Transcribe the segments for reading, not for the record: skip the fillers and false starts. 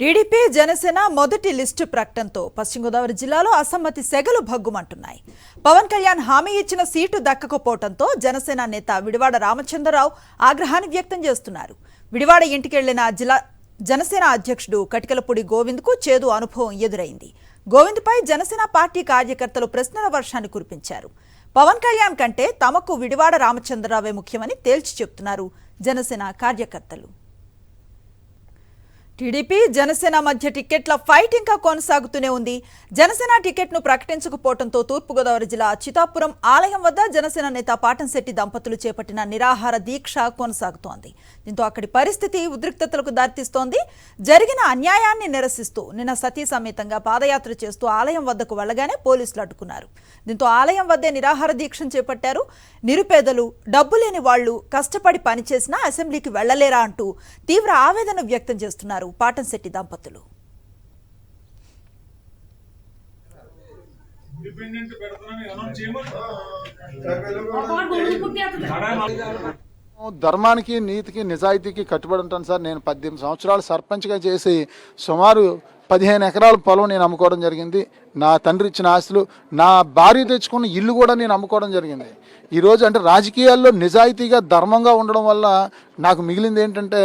TDP Janasena మొదటి list ప్రకటనతో పశ్చిమ గోదావరి జిల్లాలో అసమ్మతి సెగలు భగ్గుమంటున్నాయి. పవన్ కళ్యాణ్ హామీ ఇచ్చిన సీటు దక్కకపోవడంతో జనసేన నేత విడివాడ రామచంద్రరావు ఆగ్రహాన్ని వ్యక్తం చేస్తున్నారు. విడివాడ ఇంటికెళ్లిన జనసేన అధ్యక్షుడు కటికలపూడి గోవింద్కు చేదు అనుభవం ఎదురైంది. గోవింద్పై జనసేన పార్టీ కార్యకర్తలు ప్రశ్నల వర్షాన్ని కురిపించారు. పవన్ కళ్యాణ్ కంటే తమకు విడివాడ రామచంద్రరావే ముఖ్యమని తేల్చి చెప్తున్నారు జనసేన కార్యకర్తలు. టీడీపీ జనసేన మధ్య టికెట్ల ఫైట్ ఇంకా కొనసాగుతూనే ఉంది. జనసేన టికెట్ను ప్రకటించకపోవడంతో తూర్పుగోదావరి జిల్లా చితాపురం ఆలయం వద్ద జనసేన నేత పాటంశెట్టి దంపతులు చేపట్టిన నిరాహార దీక్ష కొనసాగుతోంది. దీంతో అక్కడి పరిస్థితి ఉద్రిక్తతలకు దారితీస్తోంది. జరిగిన అన్యాయాన్ని నిరసిస్తూ నిన్న సతీ సమేతంగా పాదయాత్ర చేస్తూ ఆలయం వద్దకు వెళ్లగానే పోలీసులు అడ్డుకున్నారు. దీంతో ఆలయం వద్దే నిరాహార దీక్షను చేపట్టారు. నిరుపేదలు, డబ్బు లేని వాళ్లు కష్టపడి పనిచేసినా అసెంబ్లీకి వెళ్లలేరా అంటూ తీవ్ర ఆవేదన వ్యక్తం చేస్తున్నారు పాటంశెట్టి దంపతులు. ధర్మానికి, నీతికి, నిజాయితీకి కట్టుబడి ఉంటాను సార్. నేను 18 సంవత్సరాలు సర్పంచ్గా చేసి సుమారు 15 ఎకరాల పొలం నేను అమ్ముకోవడం జరిగింది. నా తండ్రి ఇచ్చిన ఆస్తులు, నా భార్య తెచ్చుకున్న ఇల్లు కూడా నేను అమ్ముకోవడం జరిగింది. ఈరోజు అంటే రాజకీయాల్లో నిజాయితీగా, ధర్మంగా ఉండడం వల్ల నాకు మిగిలింది ఏంటంటే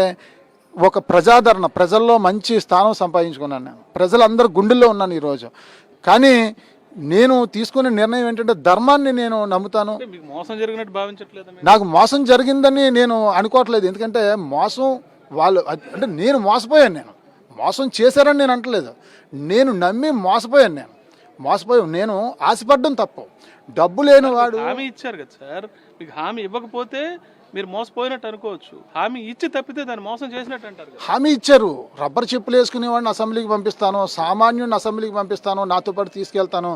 ఒక ప్రజాదరణ, ప్రజల్లో మంచి స్థానం సంపాదించుకున్నాను. నేను ప్రజలందరూ గుండెల్లో ఉన్నాను ఈరోజు. కానీ నేను తీసుకునే నిర్ణయం ఏంటంటే ధర్మాన్ని నేను నమ్ముతాను. నాకు మోసం జరిగిందని నేను అనుకోవట్లేదు. ఎందుకంటే మోసం వాళ్ళు అంటే నేను మోసపోయాను. నేను మోసం చేశారని నేను అంటలేదు. నేను నమ్మి మోసపోయాను. నేను ఆశపడ్డం తప్పు. డబ్బు లేని వాడు హామీ ఇచ్చారు కదా సార్, మీకు హామీ ఇవ్వకపోతే మీరు మోసపోయినట్టు అనుకోవచ్చు. హామీ ఇచ్చి తప్పితే దాన్ని మోసం చేసినట్టు అంటారు. హామీ ఇచ్చారు. రబ్బర్ చెప్పులు వేసుకునేవాడిని అసెంబ్లీకి పంపిస్తాను, సామాన్యుడిని అసెంబ్లీకి పంపిస్తాను, నాతో పాటు తీసుకెళ్తాను.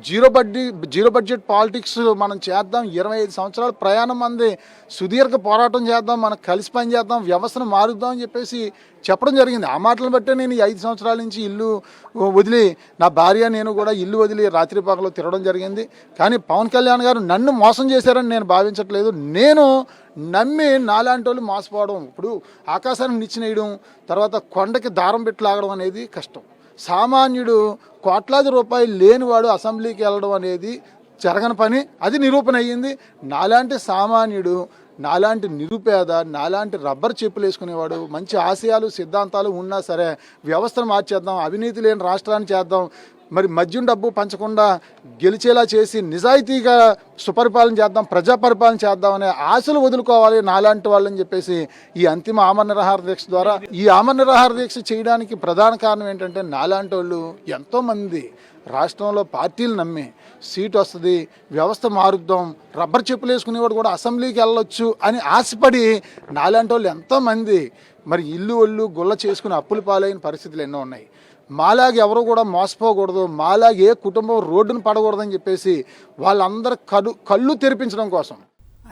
జీరో బడ్జెట్ పాలిటిక్స్ మనం చేద్దాం. 25 సంవత్సరాల ప్రయాణం మంది సుదీర్ఘ పోరాటం చేద్దాం, మనం కలిసి పని చేద్దాం, వ్యవస్థను మారుద్దాం అని చెప్పేసి చెప్పడం జరిగింది. ఆ మాటలను బట్టే నేను 5 సంవత్సరాల నుంచి ఇల్లు వదిలి, నా భార్య నేను కూడా ఇల్లు వదిలి రాత్రి పగలు తిరగడం జరిగింది. కానీ పవన్ కళ్యాణ్ గారు నన్ను మోసం చేశారని నేను భావించట్లేదు. నేను నమ్మి నాలాంటి వాళ్ళు మోసపోవడం, ఇప్పుడు ఆకాశానికి నిచ్చినేయడం, తర్వాత కొండకి దారం పెట్టి లాగడం అనేది కష్టం. సామాన్యుడు కోట్లాది రూపాయలు లేనివాడు అసెంబ్లీకి వెళ్ళడం అనేది జరగని పని. అది నిరూపణ అయ్యింది. నాలాంటి సామాన్యుడు, నాలాంటి నిరుపేద, నాలాంటి రబ్బర్ చెప్పులు వేసుకునేవాడు, మంచి ఆశయాలు, సిద్ధాంతాలు ఉన్నా సరే వ్యవస్థను మార్చేద్దాం, అవినీతి లేని రాష్ట్రాన్ని చేద్దాం, మరి మద్యం డబ్బు పంచకుండా గెలిచేలా చేసి నిజాయితీగా సుపరిపాలన చేద్దాం, ప్రజా పరిపాలన చేద్దాం అనే ఆశలు వదులుకోవాలి నాలాంటి వాళ్ళని చెప్పేసి ఈ అంతిమ ఆమరణ నిరాహార దీక్ష ద్వారా, ఈ ఆమరణ నిరాహార దీక్ష చేయడానికి ప్రధాన కారణం ఏంటంటే నాలాంటి వాళ్ళు ఎంతోమంది రాష్ట్రంలో పార్టీలు నమ్మి సీటు వస్తుంది, వ్యవస్థ మారుద్దాం, రబ్బర్ చెప్పులు వేసుకునేవాడు కూడా అసెంబ్లీకి వెళ్ళొచ్చు అని ఆశపడి నాలాంటి వాళ్ళు ఎంతోమంది మరి ఇల్లు ఒళ్ళు గుల్ల చేసుకుని అప్పులు పాలైన పరిస్థితులు ఎన్నో ఉన్నాయి. మాలాగా ఎవరు కూడా మోసపోకూడదు, మాలాగా ఏ కుటుంబం రోడ్డును పడకూడదని చెప్పేసి వాళ్ళందరూ కళ్ళు తెరిపించడం కోసం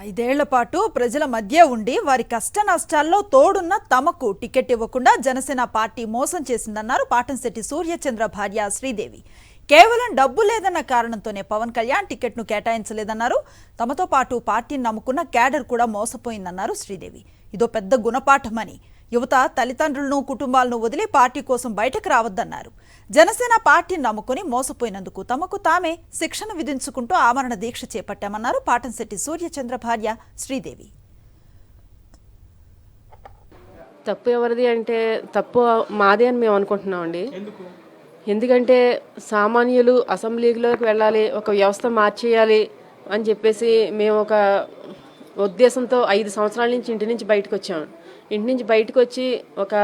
5 ఏళ్ల పాటు ప్రజల మధ్య ఉండి వారి కష్ట నష్టాల్లో తోడున్న తమకు టికెట్ ఇవ్వకుండా జనసేన పార్టీ మోసం చేసిందన్నారు పాటంశెట్టి సూర్యచంద్ర భార్య శ్రీదేవి. కేవలం డబ్బు లేదన్న కారణంతోనే పవన్ కళ్యాణ్ టికెట్ను కేటాయించలేదన్నారు. తమతో పాటు పార్టీని నమ్ముకున్న క్యాడర్ కూడా మోసపోయిందన్నారు శ్రీదేవి. ఇదో పెద్ద గుణపాఠమని, యువత తల్లిదండ్రులను, కుటుంబాలను వదిలి పార్టీ కోసం బయటకు రావద్దన్నారు. జనసేన పార్టీని నమ్ముకుని మోసపోయినందుకు తమకు తామే శిక్షణ విధించుకుంటూ ఆమరణ దీక్ష చేపట్టామన్నారు పాటంశెట్టి సూర్యచంద్ర భార్య శ్రీదేవి. తప్పు ఎవరిది అంటే తప్పు మాదే అని మేము అనుకుంటున్నామండి. ఎందుకంటే సామాన్యులు అసెంబ్లీలోకి వెళ్ళాలి, ఒక వ్యవస్థ మార్చేయాలి అని చెప్పేసి మేము ఒక ఉద్దేశంతో 5 సంవత్సరాల నుంచి ఇంటి నుంచి బయటకు వచ్చాము. ఇంటి నుంచి బయటకు వచ్చి ఒక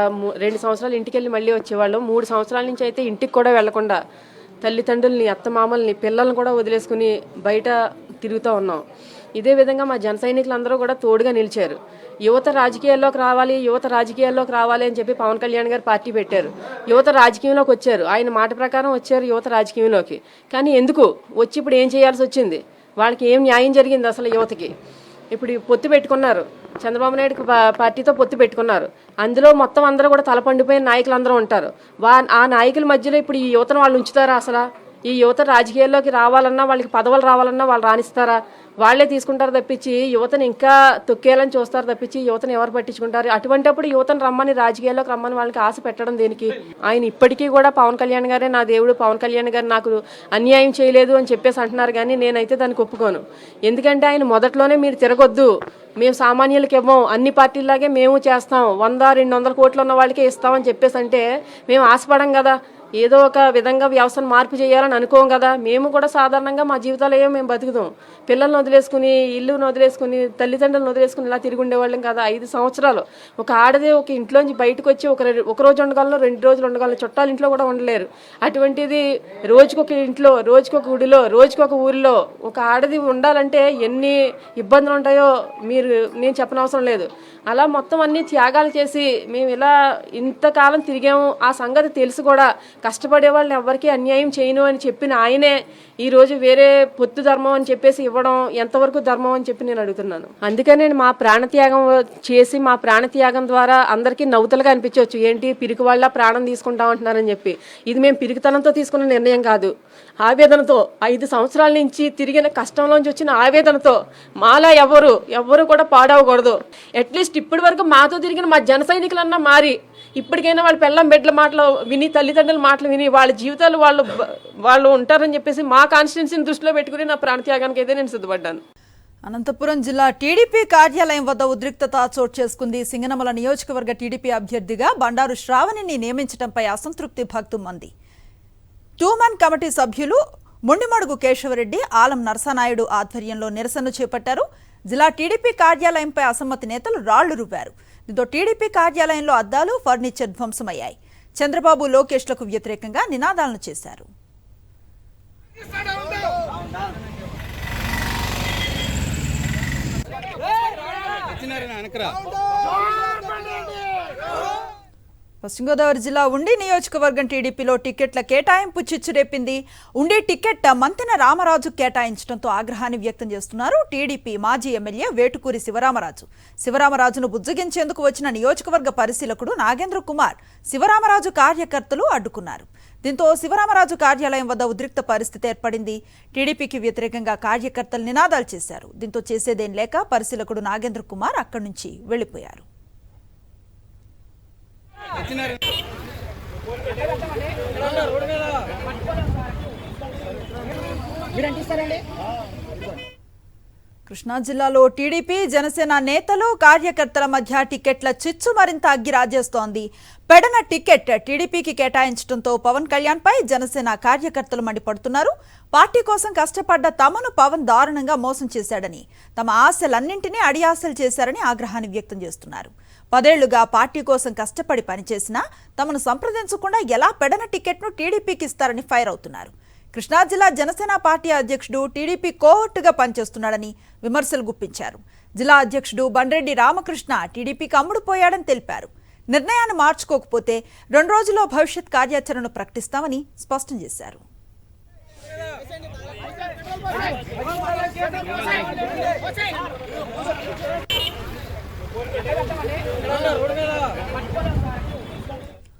2 సంవత్సరాలు ఇంటికి వెళ్ళి మళ్ళీ వచ్చేవాళ్ళం. 3 సంవత్సరాల నుంచి అయితే ఇంటికి కూడా వెళ్లకుండా తల్లిదండ్రుల్ని, అత్తమామల్ని, పిల్లల్ని కూడా వదిలేసుకుని బయట తిరుగుతూ ఉన్నాం. ఇదే విధంగా మా జన సైనికులందరూ కూడా తోడుగా నిలిచారు. యువత రాజకీయాల్లోకి రావాలి అని చెప్పి పవన్ కళ్యాణ్ గారు పార్టీ పెట్టారు. యువత రాజకీయంలోకి వచ్చారు, ఆయన మాట ప్రకారం వచ్చారు యువత రాజకీయంలోకి. కానీ ఎందుకు వచ్చి ఇప్పుడు ఏం చేయాల్సి వచ్చింది? వాళ్ళకి ఏం న్యాయం జరిగింది అసలు యువతకి? ఇప్పుడు పొత్తు పెట్టుకున్నారు, చంద్రబాబు నాయుడు పార్టీతో పొత్తు పెట్టుకున్నారు. అందులో మొత్తం అందరూ కూడా తలపండిపోయిన నాయకులు అందరూ ఉంటారు. ఆ నాయకుల మధ్యలో ఇప్పుడు ఈ యువతను వాళ్ళు ఉంచుతారా? అసలు ఈ యువత రాజకీయాల్లోకి రావాలన్నా, వాళ్ళకి పదవులు రావాలన్నా వాళ్ళు రాణిస్తారా? వాళ్ళే తీసుకుంటారు తప్పించి యువతను ఇంకా తొక్కేయాలని చూస్తారు తప్పించి యువతను ఎవరు పట్టించుకుంటారు? అటువంటిప్పుడు యువతను రమ్మని రాజకీయాల్లోకి రమ్మని వాళ్ళకి ఆశ పెట్టడం దేనికి? ఆయన ఇప్పటికీ కూడా పవన్ కళ్యాణ్ గారే నా దేవుడు, పవన్ కళ్యాణ్ గారు నాకు అన్యాయం చేయలేదు అని చెప్పేసి అంటున్నారు, కానీ నేనైతే దానికి ఒప్పుకోను. ఎందుకంటే ఆయన మొదట్లోనే మీరు తిరగొద్దు, మేము సామాన్యులకి ఇవ్వం, అన్ని పార్టీలాగే మేము చేస్తాం, 100-200 కోట్లు ఉన్న వాళ్ళకే ఇస్తామని చెప్పేసి అంటే మేము ఆశపడం కదా. ఏదో ఒక విధంగా వ్యవస్థను మార్పు చేయాలని అనుకోం కదా. మేము కూడా సాధారణంగా మా జీవితాలు ఏమో మేము బతుకుతాం. పిల్లల్ని వదిలేసుకుని, ఇల్లును వదిలేసుకుని, తల్లిదండ్రులను వదిలేసుకుని ఇలా తిరిగి ఉండేవాళ్ళం కదా 5 సంవత్సరాలు. ఒక ఆడదే ఒక ఇంట్లోంచి బయటకు వచ్చి ఒక రోజు ఉండగలను, 2 రోజులు ఉండగలను, చుట్టాల ఇంట్లో కూడా ఉండలేరు. అటువంటిది రోజుకొక ఇంట్లో, రోజుకొక గుడిలో, రోజుకొక ఊరిలో ఒక ఆడది ఉండాలంటే ఎన్ని ఇబ్బందులు ఉంటాయో నేను చెప్పనవసరం లేదు. అలా మొత్తం అన్ని త్యాగాలు చేసి మేము ఇలా ఇంతకాలం తిరిగాము. ఆ సంగతి తెలిసి కూడా కష్టపడే వాళ్ళని ఎవరికి అన్యాయం చేయను అని చెప్పిన ఆయనే ఈరోజు వేరే పొత్తు ధర్మం అని చెప్పేసి ఇవ్వడం ఎంతవరకు ధర్మం అని చెప్పి నేను అడుగుతున్నాను. అందుకని నేను మా ప్రాణత్యాగం చేసి, మా ప్రాణత్యాగం ద్వారా అందరికీ నవ్వుతలుగా అనిపించవచ్చు, ఏంటి పిరికి వాళ్ళ ప్రాణం తీసుకుంటాం అంటున్నారని చెప్పి. ఇది మేము పిరికితనంతో తీసుకున్న నిర్ణయం కాదు, ఆవేదనతో 5 సంవత్సరాల నుంచి తిరిగిన కష్టంలోంచి వచ్చిన ఆవేదనతో. మాలా ఎవరు కూడా పాడవకూడదు. అట్లీస్ట్ ఇప్పటి వరకు మాతో తిరిగిన మా జన సైనికులన్నా మారి ఇప్పటికైనా వాళ్ళ పిల్లం బిడ్డల మాటలు విని, తల్లిదండ్రుల మాటలు విని, వాళ్ళ జీవితాలు వాళ్ళు ఉంటారని చెప్పేసి మా కాన్స్టిట్యున్సీని దృష్టిలో పెట్టుకుని నా ప్రాణత్యాగానికి అయితే నేను సిద్ధపడ్డాను. అనంతపురం జిల్లా టీడీపీ కార్యాలయం వద్ద ఉద్రిక్తత చోటు చేసుకుంది. సింగనమల నియోజకవర్గ టీడీపీ అభ్యర్థిగా బండారు శ్రావణిని నియమించడంపై అసంతృప్తి భక్తుమంది. 2-man కమిటీ సభ్యులు ముండిమడుగు కేశవరెడ్డి, ఆలం నరసనాయుడు ఆధ్వర్యంలో నిరసన చేపట్టారు. జిల్లా టీడీపీ కార్యాలయంపై అసమ్మతి నేతలు రాళ్లు రువ్వారు. దీంతో టీడీపీ కార్యాలయంలో అద్దాలు, ఫర్నిచర్ ధ్వంసమయ్యాయి. చంద్రబాబు, లోకేష్లకు వ్యతిరేకంగా నినాదాలను చేశారు. పశ్చిమ గోదావరి జిల్లా ఉండి నియోజకవర్గం టీడీపీలో టికెట్ల కేటాయింపు చిచ్చురేపింది. ఉండి టికెట్ మంతెన రామరాజు కేటాయించడంతో ఆగ్రహాన్ని వ్యక్తం చేస్తున్నారు టీడీపీ మాజీ ఎమ్మెల్యే వేటుకూరి శివరామరాజును బుజ్జగించేందుకు వచ్చిన నియోజకవర్గ పరిశీలకుడు నాగేంద్ర కుమార్ శివరామరాజు కార్యకర్తలు అడ్డుకున్నారు. దీంతో శివరామరాజు కార్యాలయం వద్ద ఉద్రిక్త పరిస్థితి ఏర్పడింది. టీడీపీకి వ్యతిరేకంగా కార్యకర్తలు నినాదాలు చేశారు. దీంతో చేసేదేం లేక పరిశీలకుడు నాగేంద్ర కుమార్ అక్కడి నుంచి వెళ్లిపోయారు. కృష్ణా జిల్లాలో టీడీపీ, జనసేన నేతలు, కార్యకర్తల మధ్య టికెట్ల చిచ్చు మరింత అగ్గిరాజేస్తోంది. పెడన టికెట్ టీడీపీకి కేటాయించడంతో పవన్ కళ్యాణ్ పై జనసేన కార్యకర్తలు మండిపడుతున్నారు. పార్టీ కోసం కష్టపడ్డ తమను పవన్ దారుణంగా మోసం చేశాడని, తమ ఆశలన్నింటినీ అడియాసలు చేశారని ఆగ్రహాన్ని వ్యక్తం చేస్తున్నారు. 10 ఏళ్లుగా పార్టీ కోసం కష్టపడి పనిచేసినా తమను సంప్రదించకుండా ఎలా పెడన టికెట్ను టీడీపీకి ఇస్తారని ఫైర్ అవుతున్నారు. కృష్ణా జిల్లా జనసేన పార్టీ అధ్యక్షుడు టీడీపీ కోహట్టుగా పనిచేస్తున్నాడని విమర్శలు గుప్పించారు. జిల్లా అధ్యక్షుడు బండ్రెడ్డి రామకృష్ణ టీడీపీకి అమ్ముడుపోయాడని తెలిపారు. నిర్ణయాన్ని మార్చుకోకపోతే 2 రోజుల్లో భవిష్యత్ కార్యాచరణను ప్రకటిస్తామని స్పష్టం చేశారు.